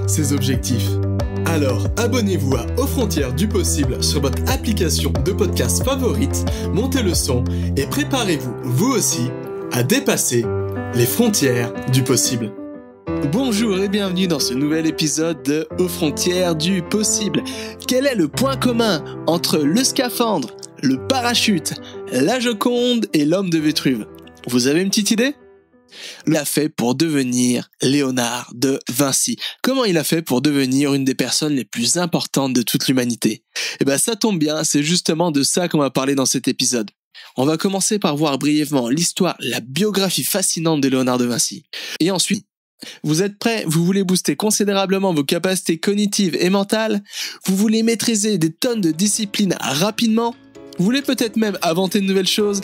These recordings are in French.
ses objectifs. Alors, abonnez-vous à Aux Frontières du Possible sur votre application de podcast favorite, montez le son et préparez-vous, vous aussi, à dépasser les frontières du possible. Bonjour et bienvenue dans ce nouvel épisode de Aux Frontières du Possible. Quel est le point commun entre le scaphandre, le parachute, la Joconde et l'homme de Vétruve? Vous avez une petite idée? Il a fait pour devenir Léonard de Vinci. Comment il a fait pour devenir une des personnes les plus importantes de toute l'humanité? Ça tombe bien, c'est justement de ça qu'on va parler dans cet épisode. On va commencer par voir brièvement l'histoire, la biographie fascinante de Léonard de Vinci. Et ensuite, vous êtes prêts? Vous voulez booster considérablement vos capacités cognitives et mentales? Vous voulez maîtriser des tonnes de disciplines rapidement? Vous voulez peut-être même inventer de nouvelles choses?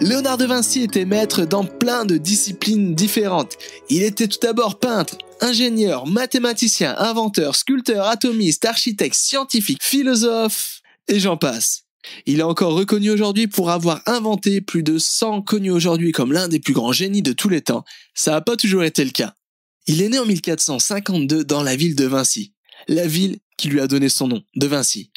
Léonard de Vinci était maître dans plein de disciplines différentes. Il était tout d'abord peintre, ingénieur, mathématicien, inventeur, sculpteur, atomiste, architecte, scientifique, philosophe, et j'en passe. Il est encore reconnu aujourd'hui pour avoir inventé plus de 100 connus aujourd'hui comme l'un des plus grands génies de tous les temps. Ça n'a pas toujours été le cas. Il est né en 1452 dans la ville de Vinci, la ville qui lui a donné son nom, de Vinci.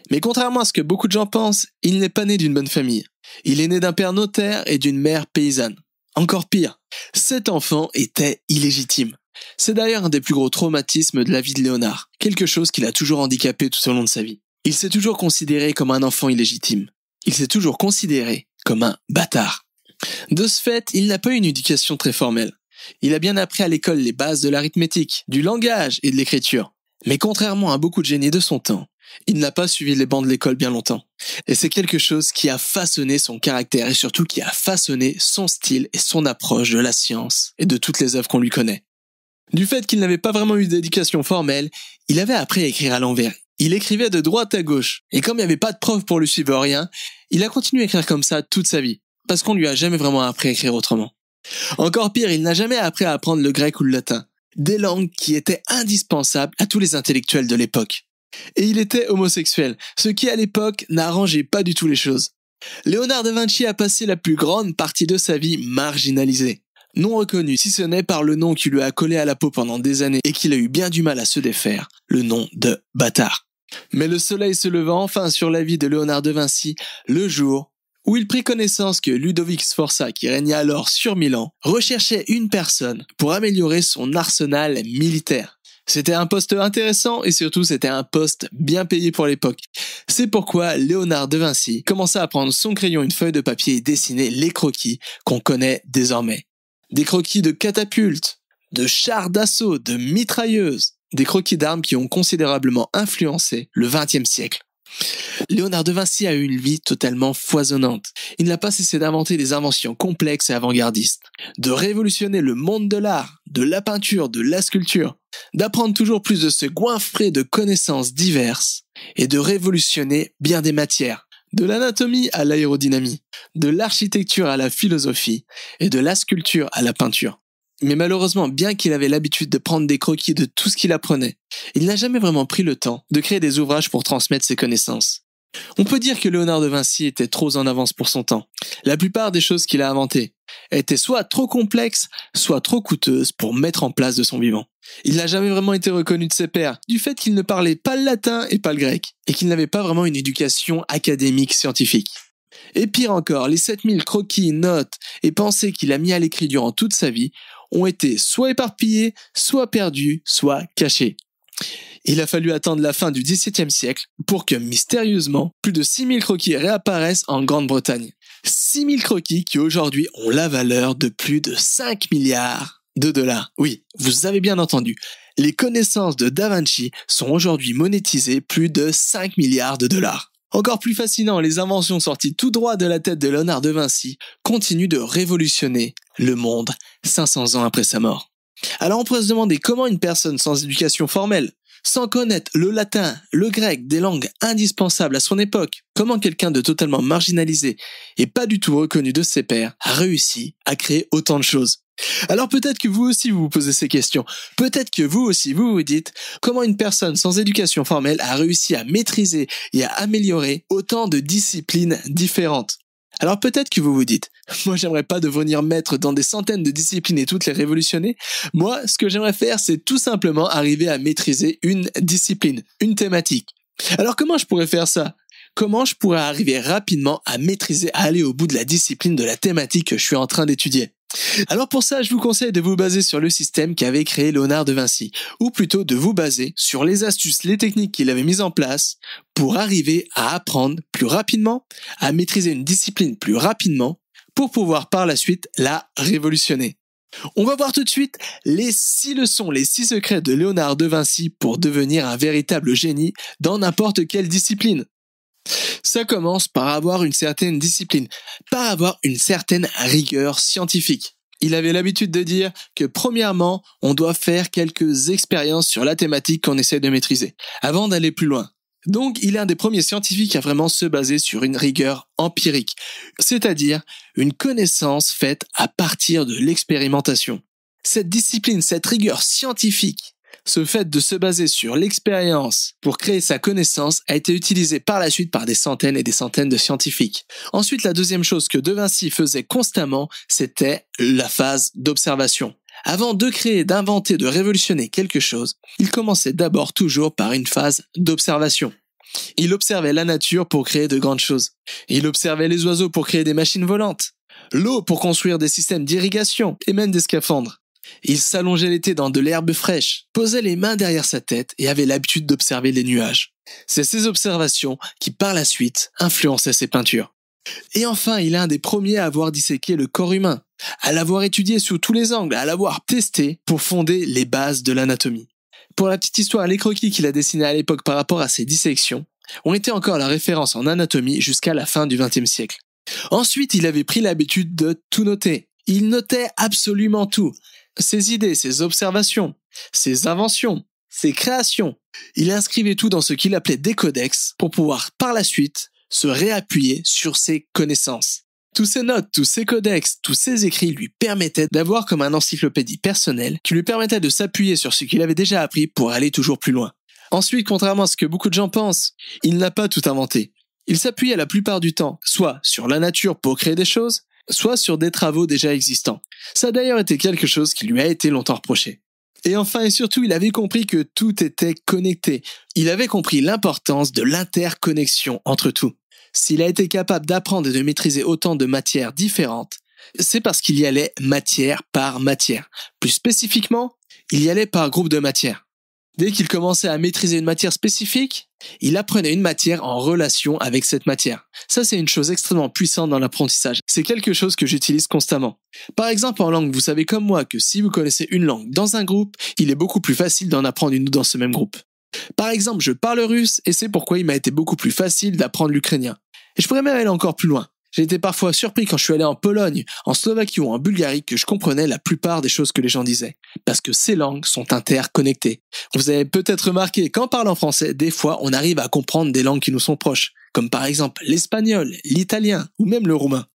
Mais contrairement à ce que beaucoup de gens pensent, il n'est pas né d'une bonne famille. Il est né d'un père notaire et d'une mère paysanne. Encore pire, cet enfant était illégitime. C'est d'ailleurs un des plus gros traumatismes de la vie de Léonard, quelque chose qui l'a toujours handicapé tout au long de sa vie. Il s'est toujours considéré comme un enfant illégitime. Il s'est toujours considéré comme un bâtard. De ce fait, il n'a pas eu une éducation très formelle. Il a bien appris à l'école les bases de l'arithmétique, du langage et de l'écriture. Mais contrairement à beaucoup de génies de son temps, il n'a pas suivi les bancs de l'école bien longtemps. Et c'est quelque chose qui a façonné son caractère et surtout qui a façonné son style et son approche de la science et de toutes les œuvres qu'on lui connaît. Du fait qu'il n'avait pas vraiment eu d'éducation formelle, il avait appris à écrire à l'envers. Il écrivait de droite à gauche. Et comme il n'y avait pas de prof pour lui suivre rien, il a continué à écrire comme ça toute sa vie. Parce qu'on lui a jamais vraiment appris à écrire autrement. Encore pire, il n'a jamais appris à apprendre le grec ou le latin. Des langues qui étaient indispensables à tous les intellectuels de l'époque. Et il était homosexuel, ce qui à l'époque n'arrangeait pas du tout les choses. Léonard de Vinci a passé la plus grande partie de sa vie marginalisé. Non reconnu, si ce n'est par le nom qui lui a collé à la peau pendant des années et qu'il a eu bien du mal à se défaire, le nom de bâtard. Mais le soleil se leva enfin sur la vie de Léonard de Vinci le jour où il prit connaissance que Ludovic Sforza, qui régnait alors sur Milan, recherchait une personne pour améliorer son arsenal militaire. C'était un poste intéressant et surtout c'était un poste bien payé pour l'époque. C'est pourquoi Léonard de Vinci commença à prendre son crayon, une feuille de papier et dessiner les croquis qu'on connaît désormais. Des croquis de catapultes, de chars d'assaut, de mitrailleuses, des croquis d'armes qui ont considérablement influencé le XXe siècle. Léonard de Vinci a eu une vie totalement foisonnante. Il n'a pas cessé d'inventer des inventions complexes et avant-gardistes, de révolutionner le monde de l'art, de la peinture, de la sculpture, d'apprendre toujours plus de se goinfrer de connaissances diverses et de révolutionner bien des matières, de l'anatomie à l'aérodynamie, de l'architecture à la philosophie et de la sculpture à la peinture. Mais malheureusement, bien qu'il avait l'habitude de prendre des croquis de tout ce qu'il apprenait, il n'a jamais vraiment pris le temps de créer des ouvrages pour transmettre ses connaissances. On peut dire que Léonard de Vinci était trop en avance pour son temps. La plupart des choses qu'il a inventées étaient soit trop complexes, soit trop coûteuses pour mettre en place de son vivant. Il n'a jamais vraiment été reconnu de ses pairs, du fait qu'il ne parlait pas le latin et pas le grec, et qu'il n'avait pas vraiment une éducation académique scientifique. Et pire encore, les 7000 croquis, notes et pensées qu'il a mis à l'écrit durant toute sa vie ont été soit éparpillés, soit perdus, soit cachés. Il a fallu attendre la fin du XVIIe siècle pour que, mystérieusement, plus de 6000 croquis réapparaissent en Grande-Bretagne. 6000 croquis qui aujourd'hui ont la valeur de plus de 5 milliards de dollars. Oui, vous avez bien entendu. Les connaissances de Da Vinci sont aujourd'hui monétisées plus de 5 milliards de dollars. Encore plus fascinant, les inventions sorties tout droit de la tête de Léonard de Vinci continuent de révolutionner le monde 500 ans après sa mort. Alors on pourrait se demander comment une personne sans éducation formelle, sans connaître le latin, le grec, des langues indispensables à son époque, comment quelqu'un de totalement marginalisé et pas du tout reconnu de ses pairs a réussi à créer autant de choses. Alors peut-être que vous aussi vous vous posez ces questions, peut-être que vous aussi vous vous dites comment une personne sans éducation formelle a réussi à maîtriser et à améliorer autant de disciplines différentes. Alors peut-être que vous vous dites, moi j'aimerais pas devenir maître dans des centaines de disciplines et toutes les révolutionner. Moi, ce que j'aimerais faire, c'est tout simplement arriver à maîtriser une discipline, une thématique. Alors comment je pourrais faire ça ? Comment je pourrais arriver rapidement à maîtriser, à aller au bout de la discipline, de la thématique que je suis en train d'étudier ? Alors pour ça, je vous conseille de vous baser sur le système qu'avait créé Léonard de Vinci, ou plutôt de vous baser sur les astuces, les techniques qu'il avait mises en place pour arriver à apprendre plus rapidement, à maîtriser une discipline plus rapidement, pour pouvoir par la suite la révolutionner. On va voir tout de suite les 6 leçons, les 6 secrets de Léonard de Vinci pour devenir un véritable génie dans n'importe quelle discipline. Ça commence par avoir une certaine discipline, par avoir une certaine rigueur scientifique. Il avait l'habitude de dire que premièrement, on doit faire quelques expériences sur la thématique qu'on essaie de maîtriser, avant d'aller plus loin. Donc, il est un des premiers scientifiques à vraiment se baser sur une rigueur empirique, c'est-à-dire une connaissance faite à partir de l'expérimentation. Cette discipline, cette rigueur scientifique, ce fait de se baser sur l'expérience pour créer sa connaissance a été utilisé par la suite par des centaines et des centaines de scientifiques. Ensuite, la deuxième chose que De Vinci faisait constamment, c'était la phase d'observation. Avant de créer, d'inventer, de révolutionner quelque chose, il commençait d'abord toujours par une phase d'observation. Il observait la nature pour créer de grandes choses. Il observait les oiseaux pour créer des machines volantes, l'eau pour construire des systèmes d'irrigation et même des scaphandres. Il s'allongeait l'été dans de l'herbe fraîche, posait les mains derrière sa tête et avait l'habitude d'observer les nuages. C'est ces observations qui, par la suite, influençaient ses peintures. Et enfin, il est un des premiers à avoir disséqué le corps humain, à l'avoir étudié sous tous les angles, à l'avoir testé pour fonder les bases de l'anatomie. Pour la petite histoire, les croquis qu'il a dessinés à l'époque par rapport à ces dissections ont été encore la référence en anatomie jusqu'à la fin du XXe siècle. Ensuite, il avait pris l'habitude de tout noter. Il notait absolument tout. Ses idées, ses observations, ses inventions, ses créations. Il inscrivait tout dans ce qu'il appelait des codex pour pouvoir par la suite se réappuyer sur ses connaissances. Tous ces notes, tous ces codex, tous ces écrits lui permettaient d'avoir comme un encyclopédie personnelle qui lui permettait de s'appuyer sur ce qu'il avait déjà appris pour aller toujours plus loin. Ensuite, contrairement à ce que beaucoup de gens pensent, il n'a pas tout inventé. Il s'appuyait la plupart du temps soit sur la nature pour créer des choses, soit sur des travaux déjà existants. Ça a d'ailleurs été quelque chose qui lui a été longtemps reproché. Et enfin et surtout, il avait compris que tout était connecté. Il avait compris l'importance de l'interconnexion entre tout. S'il a été capable d'apprendre et de maîtriser autant de matières différentes, c'est parce qu'il y allait matière par matière. Plus spécifiquement, il y allait par groupe de matières. Dès qu'il commençait à maîtriser une matière spécifique, il apprenait une matière en relation avec cette matière. Ça, c'est une chose extrêmement puissante dans l'apprentissage. C'est quelque chose que j'utilise constamment. Par exemple, en langue, vous savez comme moi que si vous connaissez une langue dans un groupe, il est beaucoup plus facile d'en apprendre une autre dans ce même groupe. Par exemple, je parle russe et c'est pourquoi il m'a été beaucoup plus facile d'apprendre l'ukrainien. Et je pourrais même aller encore plus loin. J'ai été parfois surpris quand je suis allé en Pologne, en Slovaquie ou en Bulgarie que je comprenais la plupart des choses que les gens disaient. Parce que ces langues sont interconnectées. Vous avez peut-être remarqué qu'en parlant français, des fois, on arrive à comprendre des langues qui nous sont proches, comme par exemple l'espagnol, l'italien ou même le roumain.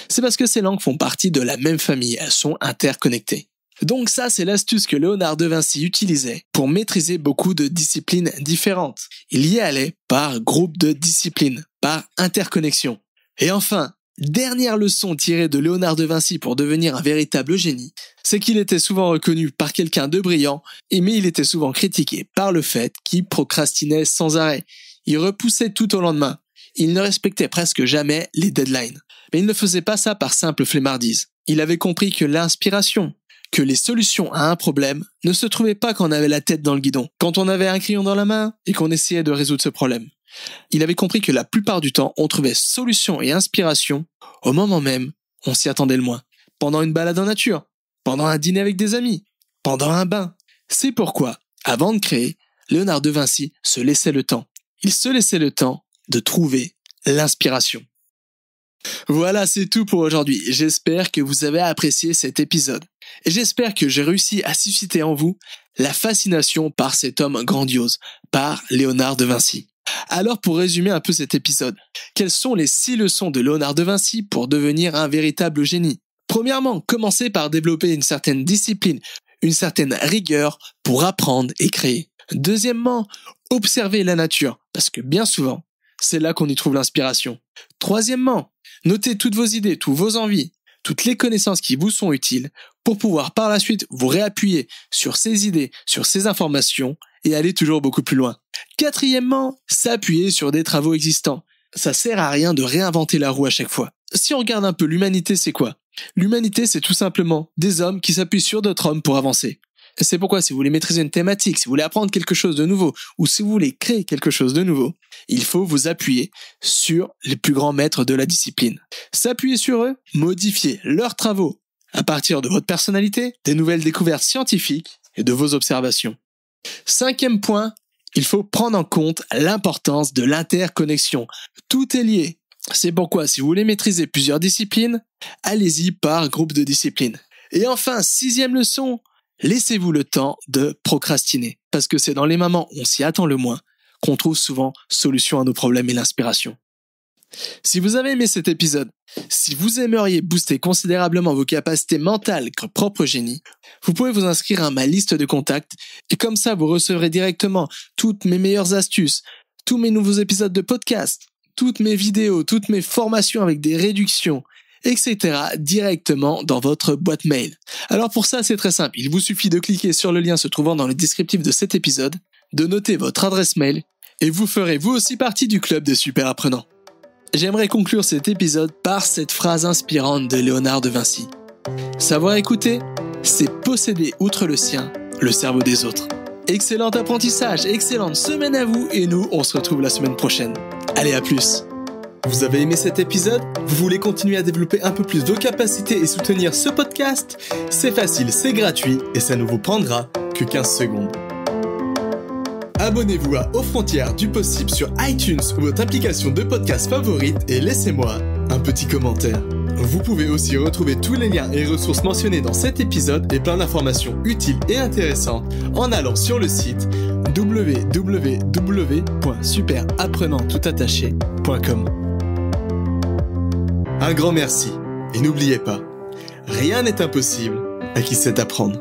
C'est parce que ces langues font partie de la même famille, elles sont interconnectées. Donc ça, c'est l'astuce que Léonard de Vinci utilisait pour maîtriser beaucoup de disciplines différentes. Il y allait par groupe de disciplines, par interconnexion. Et enfin, dernière leçon tirée de Léonard de Vinci pour devenir un véritable génie, c'est qu'il était souvent reconnu par quelqu'un de brillant, mais il était souvent critiqué par le fait qu'il procrastinait sans arrêt. Il repoussait tout au lendemain. Il ne respectait presque jamais les deadlines. Mais il ne faisait pas ça par simple flemmardise. Il avait compris que l'inspiration, que les solutions à un problème ne se trouvaient pas quand on avait la tête dans le guidon, quand on avait un crayon dans la main et qu'on essayait de résoudre ce problème. Il avait compris que la plupart du temps, on trouvait solution et inspiration au moment même où on s'y attendait le moins. Pendant une balade en nature, pendant un dîner avec des amis, pendant un bain. C'est pourquoi, avant de créer, Léonard de Vinci se laissait le temps. Il se laissait le temps de trouver l'inspiration. Voilà, c'est tout pour aujourd'hui. J'espère que vous avez apprécié cet épisode. Et j'espère que j'ai réussi à susciter en vous la fascination par cet homme grandiose, par Léonard de Vinci. Alors pour résumer un peu cet épisode, quelles sont les 6 leçons de Léonard de Vinci pour devenir un véritable génie ? Premièrement, commencez par développer une certaine discipline, une certaine rigueur pour apprendre et créer. Deuxièmement, observez la nature, parce que bien souvent, C'est là qu'on y trouve l'inspiration. Troisièmement, notez toutes vos idées, toutes vos envies, toutes les connaissances qui vous sont utiles pour pouvoir par la suite vous réappuyer sur ces idées, sur ces informations et aller toujours beaucoup plus loin. Quatrièmement, s'appuyer sur des travaux existants. Ça sert à rien de réinventer la roue à chaque fois. Si on regarde un peu l'humanité, c'est quoi ? L'humanité, c'est tout simplement des hommes qui s'appuient sur d'autres hommes pour avancer. C'est pourquoi si vous voulez maîtriser une thématique, si vous voulez apprendre quelque chose de nouveau, ou si vous voulez créer quelque chose de nouveau, il faut vous appuyer sur les plus grands maîtres de la discipline. S'appuyer sur eux, modifier leurs travaux à partir de votre personnalité, des nouvelles découvertes scientifiques et de vos observations. Cinquième point, il faut prendre en compte l'importance de l'interconnexion. Tout est lié. C'est pourquoi si vous voulez maîtriser plusieurs disciplines, allez-y par groupe de disciplines. Et enfin, sixième leçon, laissez-vous le temps de procrastiner. Parce que c'est dans les moments où on s'y attend le moins qu'on trouve souvent solution à nos problèmes et l'inspiration. Si vous avez aimé cet épisode, si vous aimeriez booster considérablement vos capacités mentales, votre propre génie, vous pouvez vous inscrire à ma liste de contacts et comme ça vous recevrez directement toutes mes meilleures astuces, tous mes nouveaux épisodes de podcast, toutes mes vidéos, toutes mes formations avec des réductions, etc. directement dans votre boîte mail. Alors pour ça, c'est très simple. Il vous suffit de cliquer sur le lien se trouvant dans le descriptif de cet épisode, de noter votre adresse mail et vous ferez vous aussi partie du club des super apprenants. J'aimerais conclure cet épisode par cette phrase inspirante de Léonard de Vinci. Savoir écouter, c'est posséder outre le sien, le cerveau des autres. Excellent apprentissage, excellente semaine à vous et nous, on se retrouve la semaine prochaine. Allez, à plus. Vous avez aimé cet épisode ? Vous voulez continuer à développer un peu plus vos capacités et soutenir ce podcast ? C'est facile, c'est gratuit et ça ne vous prendra que 15 secondes. Abonnez-vous à Aux Frontières du Possible sur iTunes ou votre application de podcast favorite et laissez-moi un petit commentaire. Vous pouvez aussi retrouver tous les liens et ressources mentionnés dans cet épisode et plein d'informations utiles et intéressantes en allant sur le site www.superapprenanttoutattaché.com. Un grand merci et n'oubliez pas, rien n'est impossible à qui sait apprendre.